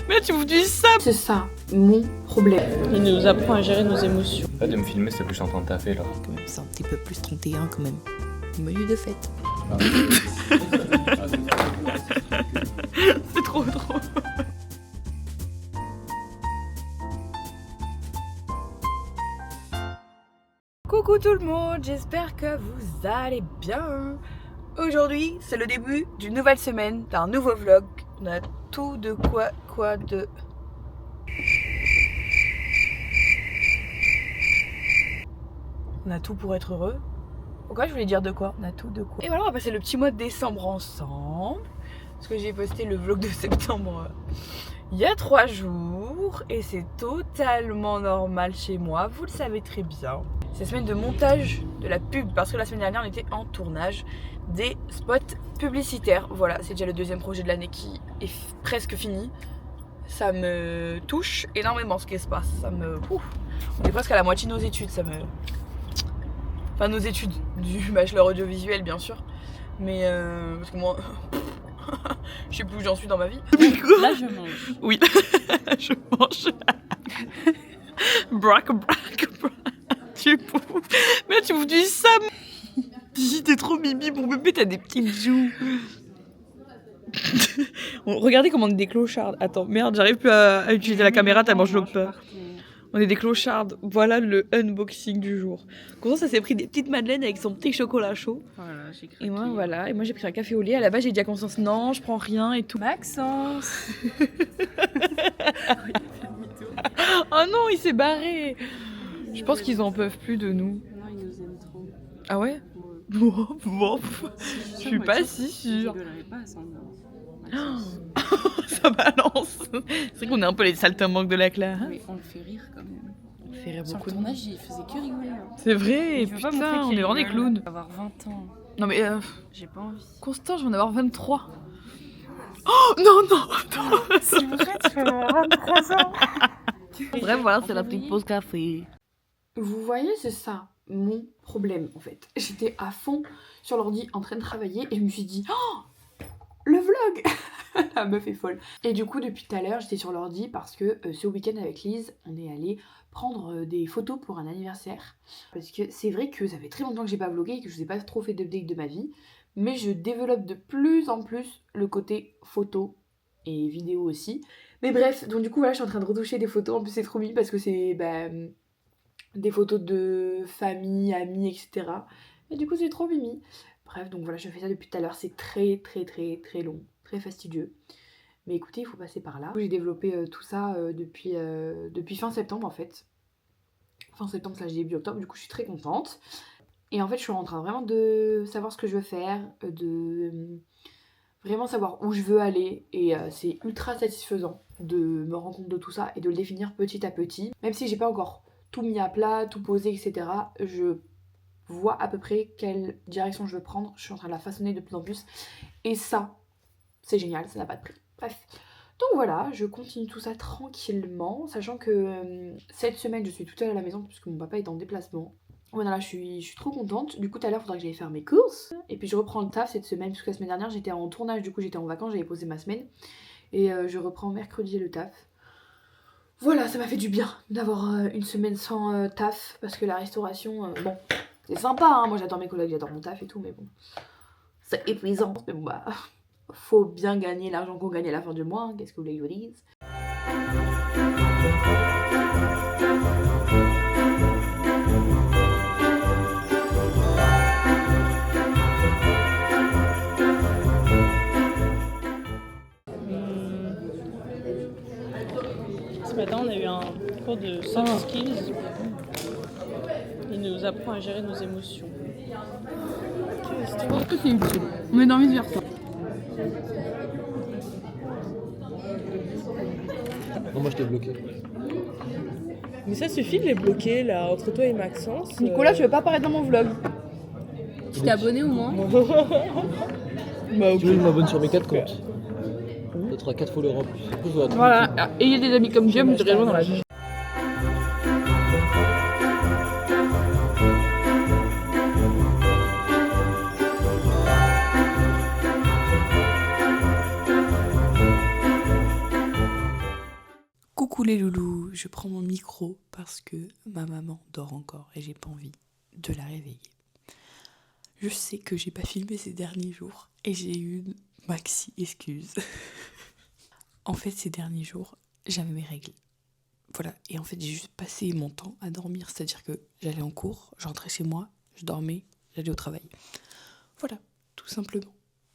Mais là, tu vous dis ça. C'est ça, mon problème. Il nous apprend à gérer nos émotions. Pas de me filmer, c'est plus je suis en train de taffer là. Quand même, c'est un petit peu plus 31 quand même. Menu de fête. C'est trop drôle. Coucou tout le monde, j'espère que vous allez bien. Aujourd'hui, c'est le début d'une nouvelle semaine, d'un nouveau vlog. On a tout de quoi de... On a tout pour être heureux. Pourquoi je voulais dire de quoi? On a tout de quoi. Et voilà, on va passer le petit mois de décembre ensemble. Parce que j'ai posté le vlog de septembre il y a 3 jours. Et c'est totalement normal chez moi, vous le savez très bien. C'est la semaine de montage de la pub. Parce que la semaine dernière, on était en tournage des spots publicitaires. Voilà, c'est déjà le deuxième projet de l'année qui est presque fini. Ça me touche énormément ce qui se passe. Ça me... On est presque à la moitié de nos études, ça me... Enfin, nos études du bachelor audiovisuel, bien sûr. Mais parce que moi, je sais plus où j'en suis dans ma vie. Là, je mange. Oui, je mange. Braque. Tu poufs. Mais là, tu vous dis ça. T'es trop bibi, mon bébé, t'as des petites joues. Regardez comment on est des clochards. Attends, merde, j'arrive plus à utiliser la caméra tellement je l'ai peur. On est des clochards. Voilà le unboxing du jour. Constance, ça s'est pris des petites madeleines avec son petit chocolat chaud. Voilà, j'ai craqué. Et moi, voilà. Et moi, j'ai pris un café au lait. À la base, j'ai dit à Constance, non, je prends rien et tout. Maxence. Oh non, il s'est barré. Je pense qu'ils en peuvent plus de nous. Non, ils nous aiment trop. Ah ouais? Je suis pas si sûre. Ça balance. C'est vrai qu'on est un peu les saltimbanques de la classe. Oui, on le fait rire quand même. On fait rire Sur le beaucoup. tournage, il faisait que rigoler. Hein. C'est vrai, Il veut pas montrer putain, on qu'il est vraiment des rigole. clowns. Il va avoir 20 ans. Non mais J'ai pas envie. Constant, je vais en avoir 23. Oh non. C'est vrai, tu vas avoir 23 ans. Bref, voilà, c'est la petite pause café. Vous voyez, c'est ça, mon problème en fait. J'étais à fond sur l'ordi en train de travailler et je me suis dit, oh, le vlog. La meuf est folle. Et du coup, depuis tout à l'heure, j'étais sur l'ordi parce que ce week-end avec Lise, on est allé prendre des photos pour un anniversaire. Parce que c'est vrai que ça fait très longtemps que j'ai pas vlogué et que je vous ai pas trop fait d'update de ma vie. Mais je développe de plus en plus le côté photo et vidéo aussi. Mais bref, donc du coup, voilà, je suis en train de retoucher des photos. En plus, c'est trop mignon parce que c'est des photos de famille, amis, etc. Et du coup, c'est trop mimi. Bref, donc voilà, je fais ça depuis tout à l'heure. C'est très long, très fastidieux. Mais écoutez, il faut passer par là. J'ai développé tout ça depuis fin septembre en fait. Fin septembre, ça début octobre, du coup je suis très contente. Et en fait, je suis en train vraiment de savoir ce que je veux faire, de vraiment savoir où je veux aller. Et c'est ultra satisfaisant de me rendre compte de tout ça et de le définir petit à petit. Même si j'ai pas encore tout mis à plat, tout posé, etc. Je vois à peu près quelle direction je veux prendre. Je suis en train de la façonner de plus en plus. Et ça, c'est génial, ça n'a pas de prix. Bref. Donc voilà, je continue tout ça tranquillement, sachant que cette semaine, je suis toute seule à la maison puisque mon papa est en déplacement. Voilà, je suis trop contente. Du coup, tout à l'heure, il faudra que j'aille faire mes courses. Et puis, je reprends le taf cette semaine, puisque la semaine dernière, j'étais en tournage, du coup, j'étais en vacances, j'avais posé ma semaine. Et je reprends mercredi le taf. Voilà, ça m'a fait du bien d'avoir une semaine sans taf, parce que la restauration, bon, c'est sympa, hein. Moi, j'adore mes collègues, j'adore mon taf et tout, mais bon, c'est épuisant. Mais bon, bah, faut bien gagner l'argent qu'on gagne à la fin du mois, hein. Qu'est-ce que vous voulez que je vous dise? Ce matin, on a eu un cours de soft skills. Il nous apprend à gérer nos émotions. Je pense que c'est utile. On est dans vice versa. Non, moi je t'ai bloqué. Mais ça suffit de les bloquer là entre toi et Maxence. Nicolas, tu veux pas apparaître dans mon vlog? Tu t'es abonné au moins? Bah ok. Tu veux, je m'abonne sur mes 4 comptes. Ça te fera 4 followers en plus. Du coup, je vais Voilà, ayez des amis comme j'aime, je rejoins dans la vie. Coucou les loulous, je prends mon micro parce que ma maman dort encore et j'ai pas envie de la réveiller. Je sais que j'ai pas filmé ces derniers jours et j'ai eu une maxi excuse. En fait, ces derniers jours, j'avais mes règles. Voilà, et en fait, j'ai juste passé mon temps à dormir, c'est-à-dire que j'allais en cours, je rentrais chez moi, je dormais, j'allais au travail. Voilà, tout simplement.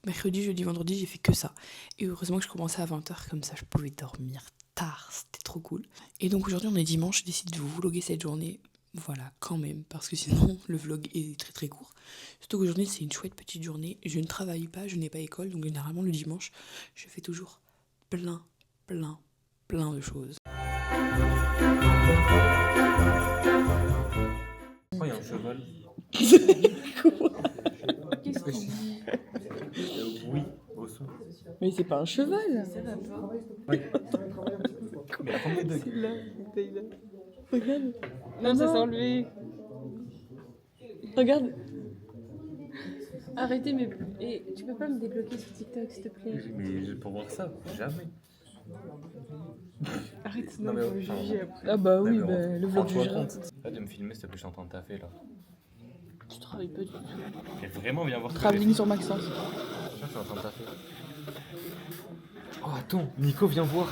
Mercredi, jeudi, vendredi, j'ai fait que ça. Et heureusement que je commençais à 20h, comme ça je pouvais dormir tard, c'était trop cool. Et donc aujourd'hui, on est dimanche, je décide de vous vloguer cette journée. Voilà, quand même, parce que sinon, le vlog est très très court. Surtout qu'aujourd'hui, c'est une chouette petite journée. Je ne travaille pas, je n'ai pas école, donc généralement le dimanche, je fais toujours plein de choses. Oh, il y a un cheval. Qu'est-ce qu'il dit? Oui, au son. Mais c'est pas un cheval. Oui. Mais premier degré. C'est là, il est là. Regarde. Non, ça s'est enlevé. Regarde. Arrêtez, mais et tu peux pas me débloquer sur TikTok, s'il te plaît? Mais pour voir ça, jamais. Arrête, sinon Non, mais on va enfin, juger après. Ah bah oui, Non, mais bah, le vlog rends-toi jugera. compte. Arrête de me filmer, s'il te plaît, je suis en train de taffer là. Tu travailles pas du tout. Mais vraiment, viens voir ce que Travelling j'ai sur Maxence. fait. Je suis en train de taffer. Oh, attends, Nico, viens voir.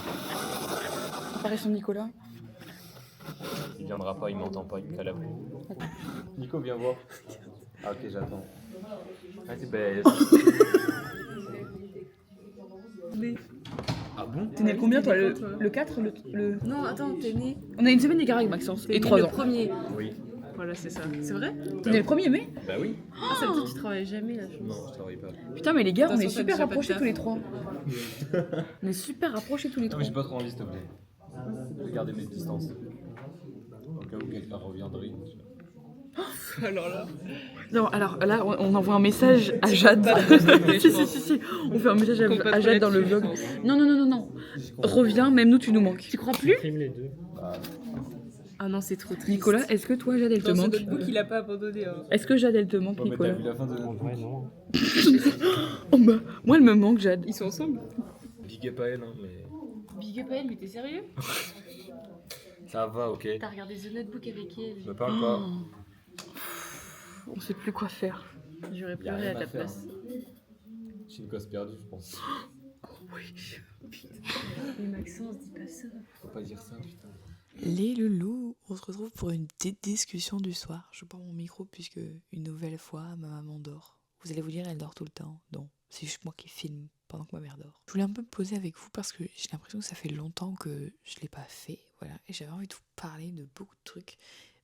Apparition de Nicolas. Il viendra pas, il m'entend pas, il me calabre. Nico, viens voir. Ah, ok, j'attends. Vas-y, ben. Ah bon? T'es né le combien toi, le 4 le... Non, attends, t'es né. On a une semaine d'écart avec Maxence. Et 3 le ans. premier. Oui. Voilà, c'est ça. C'est vrai? T'es né le 1er mai. Bah oui. Ah, ça veut dire que tu travailles jamais là, je pense. Non, je travaille pas. Putain mais les gars, on De est toute façon, super t'as déjà pas de rapprochés taf. tous les 3. On est super rapprochés tous les Non, 3. mais j'ai pas trop envie, s'il te plaît. Je vais garder mes distances. Au cas où quelqu'un reviendrait. Alors là. Non, alors là, on envoie un message à Jade. Si. On fait un message à Jade dans le vlog. Non. Reviens, même nous, tu nous manques. Tu crois plus? Ah non, c'est trop triste. Nicolas, est-ce que toi, Jade, elle te Dans ce manque? notebook, il a pas abandonné. Hein. Est-ce que Jade, elle te manque, Ouais, mais t'as Nicolas? vu la fin de notre vrai, non. Oh bah, moi, elle me manque, Jade. Ils sont ensemble? Big up à elle, hein, mais. Big up à elle, mais t'es sérieux? Ça va, ok. T'as regardé The Notebook avec elle? Me parle pas. On sait plus quoi faire. J'aurais Y a pleuré rien à ta à faire. place. J'ai une gosse perdue, je pense. Mais Maxence, dis pas ça. Faut pas dire ça, putain. Les loulous, on se retrouve pour une petite discussion du soir. Je prends mon micro puisque une nouvelle fois ma maman dort. Vous allez vous dire elle dort tout le temps. Non, c'est juste moi qui filme pendant que ma mère dort. Je voulais un peu me poser avec vous parce que j'ai l'impression que ça fait longtemps que je l'ai pas fait. Voilà, et j'avais envie de vous parler de beaucoup de trucs,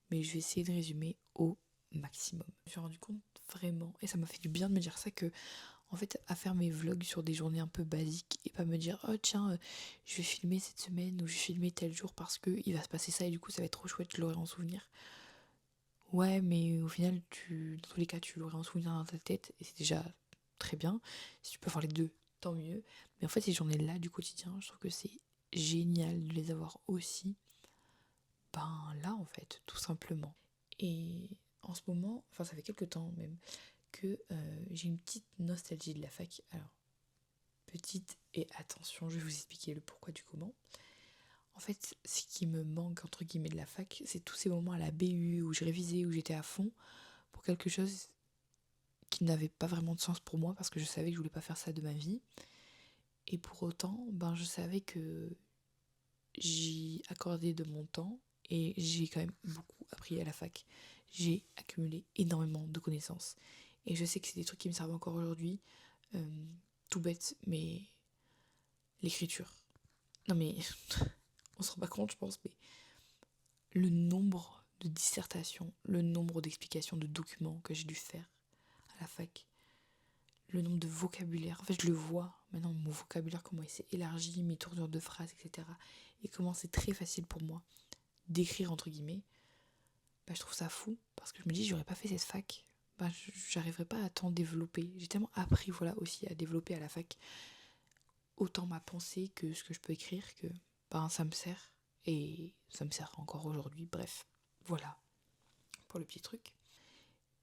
mais je vais essayer de résumer au maximum. Je me suis rendu compte vraiment, et ça m'a fait du bien de me dire ça, que en fait, à faire mes vlogs sur des journées un peu basiques et pas me dire oh tiens, je vais filmer cette semaine ou je vais filmer tel jour parce que il va se passer ça et du coup ça va être trop chouette, je l'aurai en souvenir. Ouais, mais au final, dans tous les cas, tu l'aurais en souvenir dans ta tête et c'est déjà très bien. Si tu peux faire les deux, tant mieux. Mais en fait, ces journées-là du quotidien, je trouve que c'est génial de les avoir aussi. Ben là, en fait, tout simplement. Et en ce moment, enfin ça fait quelques temps même, que j'ai une petite nostalgie de la fac. Alors, petite, et attention, je vais vous expliquer le pourquoi du comment. En fait, ce qui me manque, entre guillemets, de la fac, c'est tous ces moments à la BU où je révisais, où j'étais à fond pour quelque chose qui n'avait pas vraiment de sens pour moi parce que je savais que je voulais pas faire ça de ma vie. Et pour autant, ben, je savais que j'y accordais de mon temps et j'ai quand même beaucoup appris à la fac. J'ai accumulé énormément de connaissances. Et je sais que c'est des trucs qui me servent encore aujourd'hui. Tout bête, mais l'écriture. Non mais, on se rend pas compte je pense, mais le nombre de dissertations, le nombre d'explications de documents que j'ai dû faire à la fac, le nombre de vocabulaire, en fait je le vois maintenant, mon vocabulaire, comment il s'est élargi, mes tournures de phrases, etc. Et comment c'est très facile pour moi d'écrire entre guillemets. Bah, je trouve ça fou, parce que je me dis j'aurais pas fait cette fac, bah, j'arriverais pas à tant développer. J'ai tellement appris aussi à développer à la fac, autant ma pensée que ce que je peux écrire, que ben, ça me sert, et ça me sert encore aujourd'hui. Bref, voilà pour le petit truc.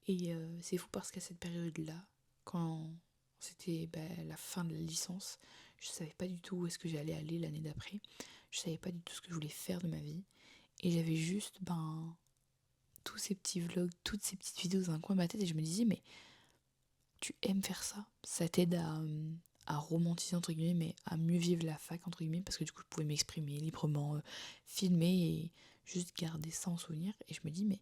Et c'est fou parce qu'à cette période-là, quand c'était la fin de la licence, je savais pas du tout où est-ce que j'allais aller l'année d'après. Je savais pas du tout ce que je voulais faire de ma vie. Et j'avais juste, tous ces petits vlogs, toutes ces petites vidéos dans un coin de ma tête. Et je me disais, mais tu aimes faire ça. Ça t'aide à romantiser, entre guillemets, mais à mieux vivre la fac, entre guillemets, parce que du coup, je pouvais m'exprimer librement, filmer et juste garder ça en souvenir. Et je me dis, mais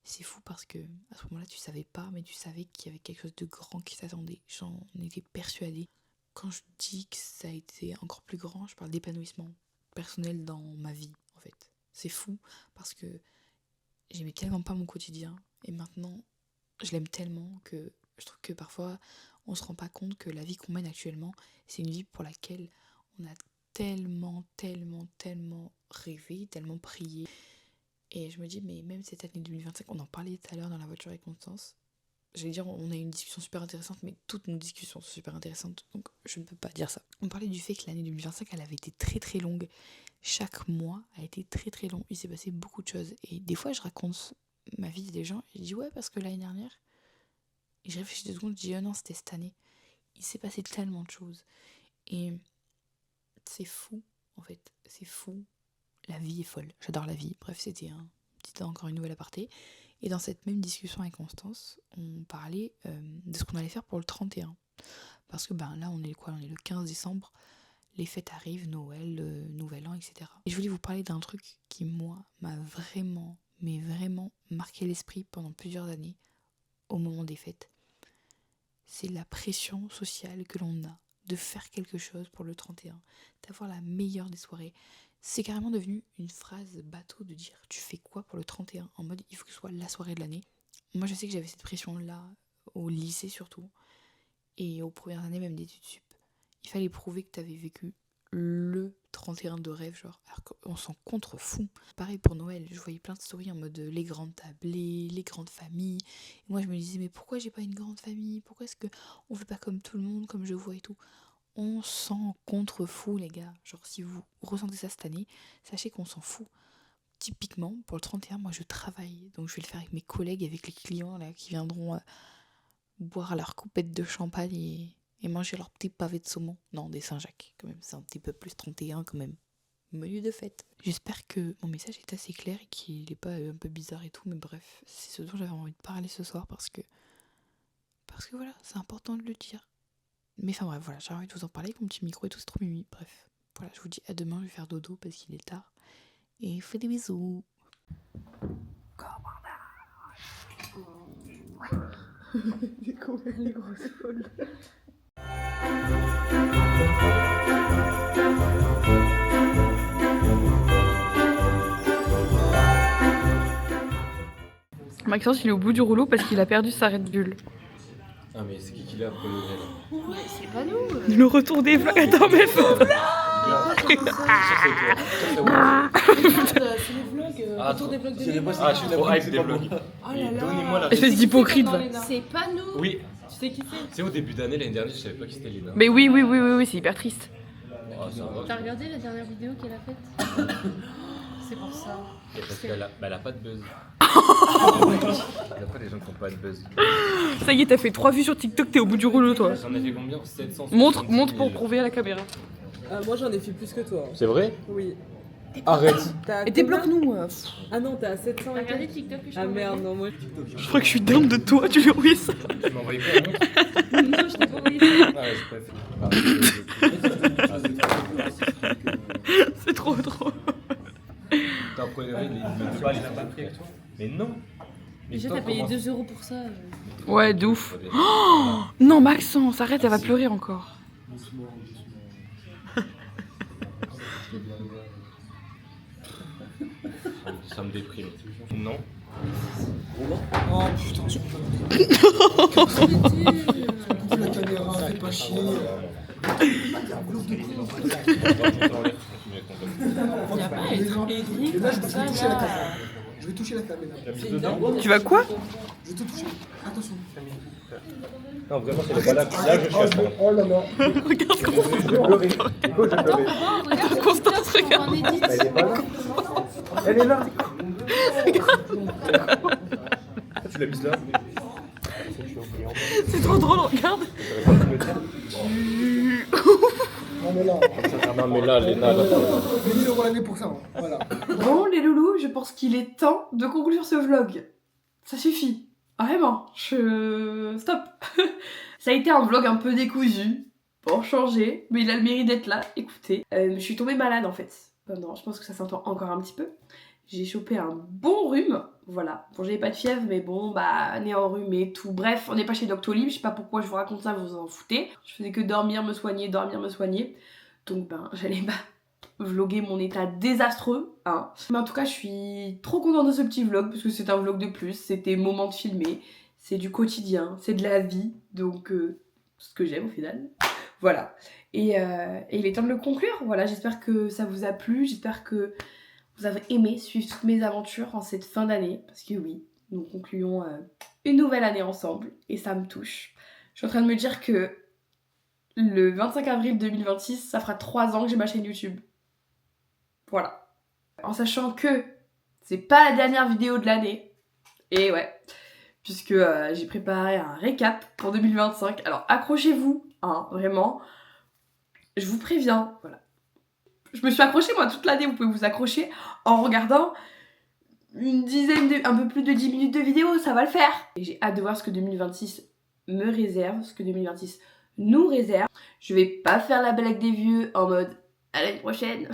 c'est fou parce que à ce moment-là, tu savais pas, mais tu savais qu'il y avait quelque chose de grand qui t'attendait. J'en étais persuadée. Quand je dis que ça a été encore plus grand, je parle d'épanouissement personnel dans ma vie, en fait. C'est fou parce que j'aimais tellement pas mon quotidien et maintenant, je l'aime tellement que je trouve que parfois, on se rend pas compte que la vie qu'on mène actuellement, c'est une vie pour laquelle on a tellement rêvé, tellement prié. Et je me dis, mais même cette année 2025, on en parlait tout à l'heure dans la voiture avec Constance. J'allais dire, on a eu une discussion super intéressante, mais toutes nos discussions sont super intéressantes, donc je ne peux pas dire ça. On parlait du fait que l'année 2025, elle avait été très longue. Chaque mois a été très long. Il s'est passé beaucoup de choses. Et des fois, je raconte ma vie des gens, et je dis, ouais, parce que l'année dernière, et je réfléchis 2 secondes, je dis, oh non, c'était cette année. Il s'est passé tellement de choses. Et c'est fou, en fait. C'est fou. La vie est folle. J'adore la vie. Bref, c'était encore une nouvelle aparté. Et dans cette même discussion avec Constance, on parlait de ce qu'on allait faire pour le 31. Parce que là, on est quoi ? On est le 15 décembre. Les fêtes arrivent, Noël, Nouvel An, etc. Et je voulais vous parler d'un truc qui, moi, m'a vraiment marqué l'esprit pendant plusieurs années au moment des fêtes. C'est la pression sociale que l'on a de faire quelque chose pour le 31, d'avoir la meilleure des soirées. C'est carrément devenu une phrase bateau de dire tu fais quoi pour le 31 en mode il faut que ce soit la soirée de l'année. Moi je sais que j'avais cette pression-là au lycée surtout et aux premières années même d'études sup. Il fallait prouver que t'avais vécu le 31 de rêve, genre, alors qu'on s'en contrefou. Pareil pour Noël, je voyais plein de stories en mode les grandes tablées, les grandes familles. Et moi je me disais mais pourquoi j'ai pas une grande famille ? Pourquoi est-ce qu'on fait pas comme tout le monde, comme je vois et tout ? On s'en contrefou les gars. Genre si vous ressentez ça cette année, sachez qu'on s'en fout. Typiquement pour le 31, moi je travaille. Donc je vais le faire avec mes collègues, avec les clients là qui viendront boire leur coupette de champagne et manger leur petit pavé de saumon. Non, des Saint-Jacques quand même, c'est un petit peu plus 31 quand même. Menu de fête. J'espère que mon message est assez clair et qu'il n'est pas un peu bizarre et tout, mais bref, c'est ce dont j'avais envie de parler ce soir parce que voilà, c'est important de le dire. Mais enfin bref, voilà, j'ai envie de vous en parler avec mon petit micro et tout, c'est trop mimi. Bref, voilà, je vous dis à demain, je vais faire dodo parce qu'il est tard. Et faites des bisous. Découvrir les grosses folles. Maxence, il est au bout du rouleau parce qu'il a perdu sa Red Bull. Ah, mais c'est qui l'a après le C'est pas nous. Le retour des vlogs. Attends, mais C'est les vlogs. Retour des vlogs de Léna. Ah, je suis trop hype des vlogs. Oh là là. Donnez-moi la espèce d'hypocrite, va. C'est pas nous. Oui, Tu sais qui c'est ? c'est au début d'année, l'année dernière, je savais pas qui c'était Léna. Mais oui, c'est hyper triste. Ah, ça va. T'as regardé la dernière vidéo qu'elle a faite? C'est pour ça. Et parce qu'elle a, elle a pas de buzz. Il y a pas des gens qui ont pas de buzz. Ça y est, t'as fait 3 vues sur TikTok, t'es au bout du rouleau, toi. J'en ai fait combien? 700. Montre pour prouver à la caméra. Moi j'en ai fait plus que toi. C'est vrai? Oui. Arrête. T'as Et débloque-nous. Ah non, t'es à 700 T'as et regardé quelques. TikTok que je t'ai Ah envoyé? merde, non, moi. Je crois que je suis dingue de toi, tu lui as envoyé ça. Tu m'as envoyé quoi? Non, je t'ai pas envoyé ça. Ah ouais, je préfère. C'est trop drôle. T'as pris les batteries avec toi? Mais non. Mais Déjà, toi, t'as payé comment- 2 € pour ça. Ouais, de ouf. Non, Maxence, arrête, elle va pleurer encore. Ça me déprime. Non. Oh putain, tu peux la caméra, fais pas chier. Et là, je vais toucher la caméra. Je vais toucher la caméra. Tu vas quoi? Je vais tout toucher. Attention. Non, vraiment, c'est pas là. Là, je cherche. Oh là là. Regarde Je vais pleurer. Regarde, Constance, regarde. en édite. Elle est pas là. Elle est là. Tu l'as mise là? C'est trop drôle, regarde. On est là. Non, mais là, Léna, là, 1000 € l'année pour ça. Hein. Voilà. Bon, les loulous, je pense qu'il est temps de conclure ce vlog. Ça suffit. Vraiment, stop. Ça a été un vlog un peu décousu, pour changer, mais il a le mérite d'être là, écoutez. Je suis tombée malade en fait. Non, je pense que ça s'entend encore un petit peu. J'ai chopé un bon rhume, voilà. Bon, j'avais pas de fièvre, mais bon, bah, nez enrhumé, tout. Bref, on n'est pas chez Doctolib, je sais pas pourquoi je vous raconte ça, vous en foutez. Je faisais que dormir, me soigner. Donc, ben, j'allais vlogger mon état désastreux, hein. Mais en tout cas, je suis trop contente de ce petit vlog, parce que c'est un vlog de plus, c'était moment de filmer, c'est du quotidien, c'est de la vie, donc ce que j'aime au final. Voilà. Et il est temps de le conclure, voilà, j'espère que ça vous a plu, j'espère que vous avez aimé suivre toutes mes aventures en cette fin d'année, parce que oui, nous concluons une nouvelle année ensemble, et ça me touche. Je suis en train de me dire que le 25 avril 2026, ça fera 3 ans que j'ai ma chaîne YouTube. Voilà. En sachant que c'est pas la dernière vidéo de l'année. Et ouais. Puisque j'ai préparé un récap pour 2025. Alors accrochez-vous, hein, vraiment. Je vous préviens, voilà. Je me suis accrochée moi toute l'année, vous pouvez vous accrocher en regardant un peu plus de 10 minutes de vidéo, ça va le faire. Et j'ai hâte de voir ce que 2026 me réserve, ce que 2026 nous réserve. Je vais pas faire la blague des vieux en mode à l'année prochaine.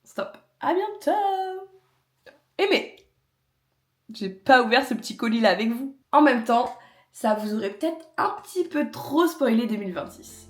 Stop. À bientôt. Mais j'ai pas ouvert ce petit colis là avec vous. En même temps, ça vous aurait peut-être un petit peu trop spoilé 2026.